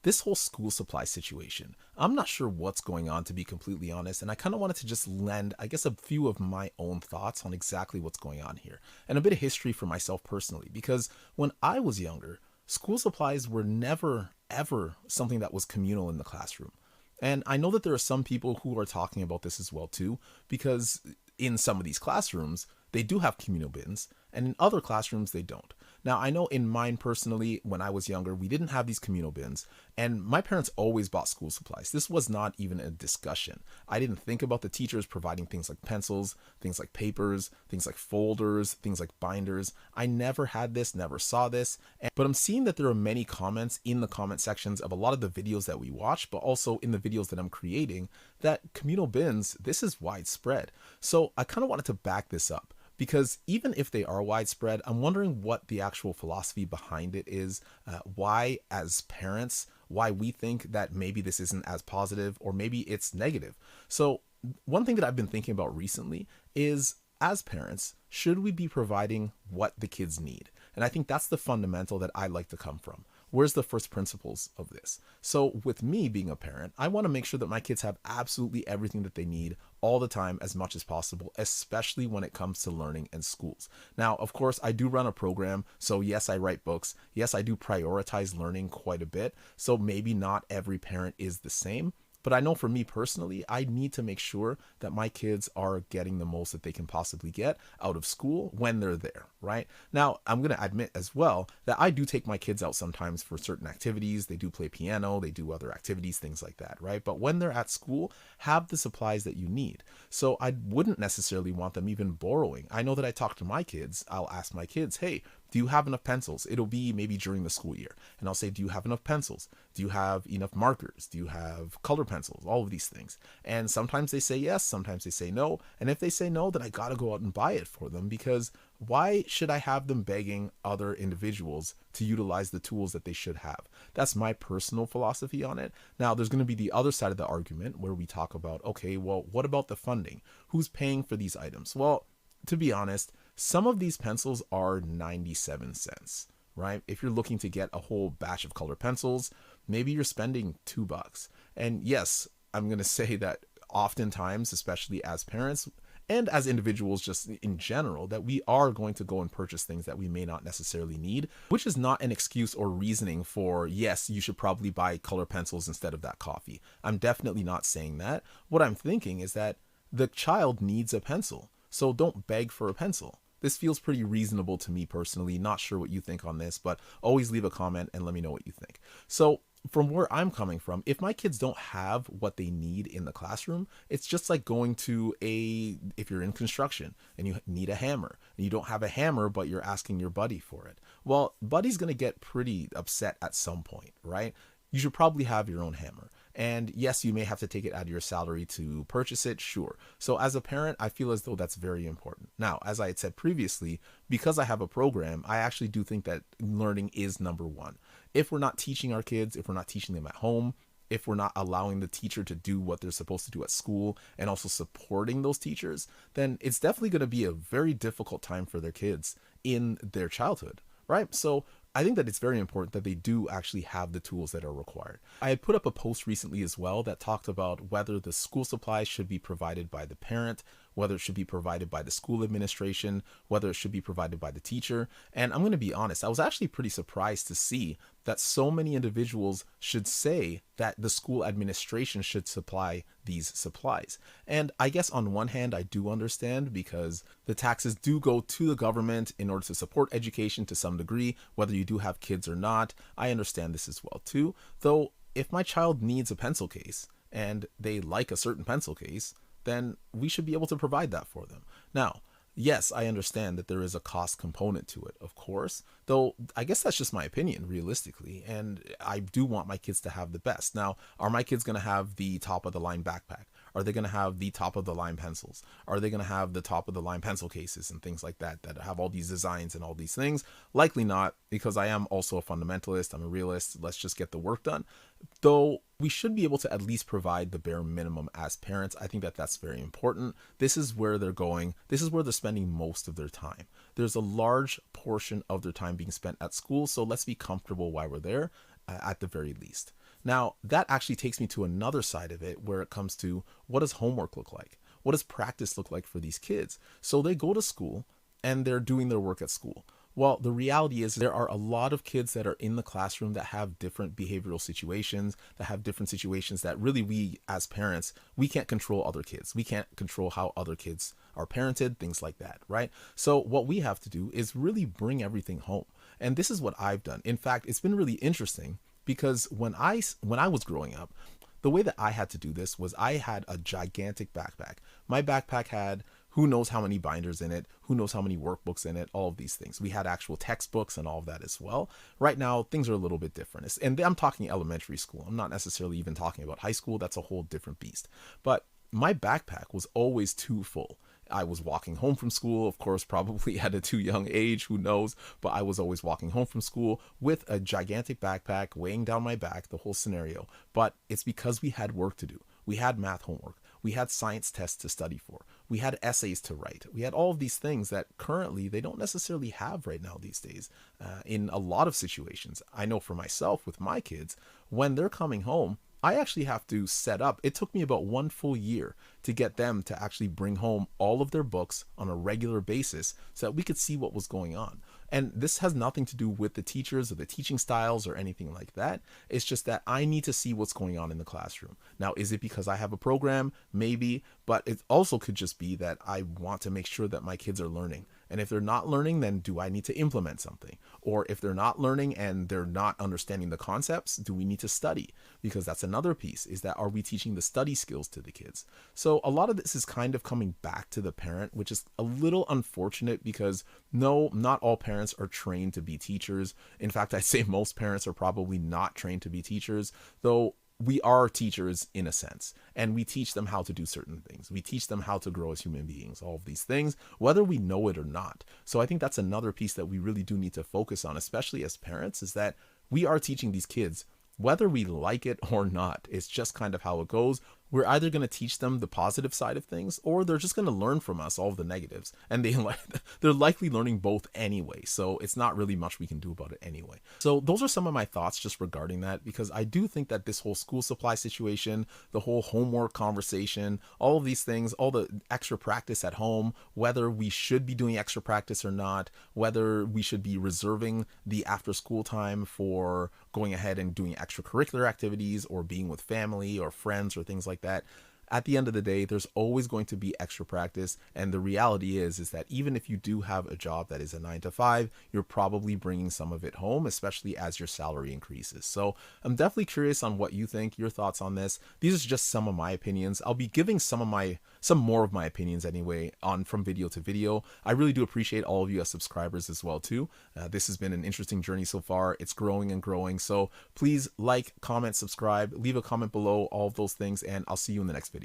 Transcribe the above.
this whole school supply situation, I'm not sure what's going on, to be completely honest, and I kind of wanted to just lend, I guess, a few of my own thoughts on exactly what's going on here, and a bit of history for myself personally, because when I was younger, school supplies were never, ever something that was communal in the classroom. And I know that there are some people who are talking about this as well too, because in some of these classrooms, they do have communal bins, and in other classrooms, they don't. Now, I know in mine personally, when I was younger, we didn't have these communal bins, and my parents always bought school supplies. This was not even a discussion. I didn't think about the teachers providing things like pencils, things like papers, things like folders, things like binders. I never had this, never saw this, but I'm seeing that there are many comments in the comment sections of a lot of the videos that we watch, but also in the videos that I'm creating, that communal bins, this is widespread. So I kind of wanted to back this up, because even if they are widespread, I'm wondering what the actual philosophy behind it is, why as parents, why we think that maybe this isn't as positive, or maybe it's negative. So one thing that I've been thinking about recently is, as parents, should we be providing what the kids need? And I think that's the fundamental that I like to come from. Where's the first principles of this? So with me being a parent, I want to make sure that my kids have absolutely everything that they need all the time, as much as possible, especially when it comes to learning and schools. Now, of course, I do run a program. So yes, I write books. Yes, I do prioritize learning quite a bit. So maybe not every parent is the same. But I know for me personally, I need to make sure that my kids are getting the most that they can possibly get out of school when they're there, right? Now, I'm going to admit as well that I do take my kids out sometimes for certain activities. They do play piano, they do other activities, things like that, right? But when they're at school, have the supplies that you need. So I wouldn't necessarily want them even borrowing. I know that I talk to my kids, I'll ask my kids, hey, do you have enough pencils? It'll be maybe during the school year. And I'll say, do you have enough pencils? Do you have enough markers? Do you have color pencils? All of these things. And sometimes they say yes, sometimes they say no. And if they say no, then I got to go out and buy it for them, because why should I have them begging other individuals to utilize the tools that they should have? That's my personal philosophy on it. Now, there's going to be the other side of the argument where we talk about, okay, well, what about the funding? Who's paying for these items? Well, to be honest, some of these pencils are 97 cents, right? If you're looking to get a whole batch of color pencils, maybe you're spending $2. And yes, I'm going to say that oftentimes, especially as parents and as individuals just in general, that we are going to go and purchase things that we may not necessarily need, which is not an excuse or reasoning for, yes, you should probably buy color pencils instead of that coffee. I'm definitely not saying that. What I'm thinking is that the child needs a pencil, so don't beg for a pencil. This feels pretty reasonable to me personally. Not sure what you think on this, but always leave a comment and let me know what you think. So from where I'm coming from, if my kids don't have what they need in the classroom, it's just like going to if you're in construction and you need a hammer and you don't have a hammer, but you're asking your buddy for it. Well, buddy's going to get pretty upset at some point, right? You should probably have your own hammer. And yes, you may have to take it out of your salary to purchase it, sure. So as a parent, I feel as though that's very important. Now, as I had said previously, because I have a program, I actually do think that learning is number one. If we're not teaching our kids, if we're not teaching them at home, if we're not allowing the teacher to do what they're supposed to do at school and also supporting those teachers, then it's definitely going to be a very difficult time for their kids in their childhood, right? So I think that it's very important that they do actually have the tools that are required. I had put up a post recently as well that talked about whether the school supplies should be provided by the parent, whether it should be provided by the school administration, whether it should be provided by the teacher. And I'm going to be honest, I was actually pretty surprised to see that so many individuals should say that the school administration should supply these supplies. And I guess on one hand, I do understand, because the taxes do go to the government in order to support education to some degree, whether you do have kids or not. I understand this as well too. Though if my child needs a pencil case and they like a certain pencil case, then we should be able to provide that for them. Now, yes, I understand that there is a cost component to it, of course, though I guess that's just my opinion, realistically, and I do want my kids to have the best. Now, are my kids going to have the top of the line backpack? Are they going to have the top of the line pencils? Are they going to have the top of the line pencil cases and things like that have all these designs and all these things? Likely not, because I am also a fundamentalist. I'm a realist. Let's just get the work done. Though we should be able to at least provide the bare minimum as parents. I think that that's very important. This is where they're going. This is where they're spending most of their time. There's a large portion of their time being spent at school, so let's be comfortable while we're there. at the very least. Now, that actually takes me to another side of it where it comes to what does homework look like? What does practice look like for these kids? So they go to school and they're doing their work at school. Well, the reality is there are a lot of kids that are in the classroom that have different behavioral situations, that have different situations that really we as parents, we can't control other kids. We can't control how other kids are parented, things like that, right? So what we have to do is really bring everything home. And this is what I've done. In fact, it's been really interesting because when I was growing up, the way that I had to do this was I had a gigantic backpack. My backpack had who knows how many binders in it, who knows how many workbooks in it, all of these things. We had actual textbooks and all of that as well. Right now, things are a little bit different. And I'm talking elementary school. I'm not necessarily even talking about high school. That's a whole different beast. But my backpack was always too full. I was walking home from school, of course, probably at a too young age, who knows, but I was always walking home from school with a gigantic backpack weighing down my back, the whole scenario. But it's because we had work to do. We had math homework. We had science tests to study for. We had essays to write. We had all of these things that currently they don't necessarily have right now these days in a lot of situations. I know for myself with my kids, when they're coming home, I actually have to set up. It took me about 1 full year to get them to actually bring home all of their books on a regular basis so that we could see what was going on. And this has nothing to do with the teachers or the teaching styles or anything like that. It's just that I need to see what's going on in the classroom. Now, is it because I have a program? Maybe, but it also could just be that I want to make sure that my kids are learning. And if they're not learning, then do I need to implement something? Or if they're not learning and they're not understanding the concepts, do we need to study? Because that's another piece, is that are we teaching the study skills to the kids? So a lot of this is kind of coming back to the parent, which is a little unfortunate because no, not all parents are trained to be teachers. In fact, I'd say most parents are probably not trained to be teachers, though we are teachers in a sense, and we teach them how to do certain things. We teach them how to grow as human beings, all of these things, whether we know it or not. So I think that's another piece that we really do need to focus on, especially as parents, is that we are teaching these kids whether we like it or not. It's just kind of how it goes. We're either going to teach them the positive side of things, or they're just going to learn from us all of the negatives. And they're likely learning both anyway. So it's not really much we can do about it anyway. So those are some of my thoughts just regarding that, because I do think that this whole school supply situation, the whole homework conversation, all of these things, all the extra practice at home, whether we should be doing extra practice or not, whether we should be reserving the after school time for going ahead and doing extracurricular activities or being with family or friends or things like that. At the end of the day, there's always going to be extra practice. And the reality is that even if you do have a job that is a 9 to 5, you're probably bringing some of it home, especially as your salary increases. So I'm definitely curious on what you think, your thoughts on this. These are just some of my opinions. I'll be giving some more of my opinions anyway on from video to video. I really do appreciate all of you as subscribers as well too. This has been an interesting journey so far. It's growing and growing. So please like, comment, subscribe, leave a comment below, all of those things, and I'll see you in the next video.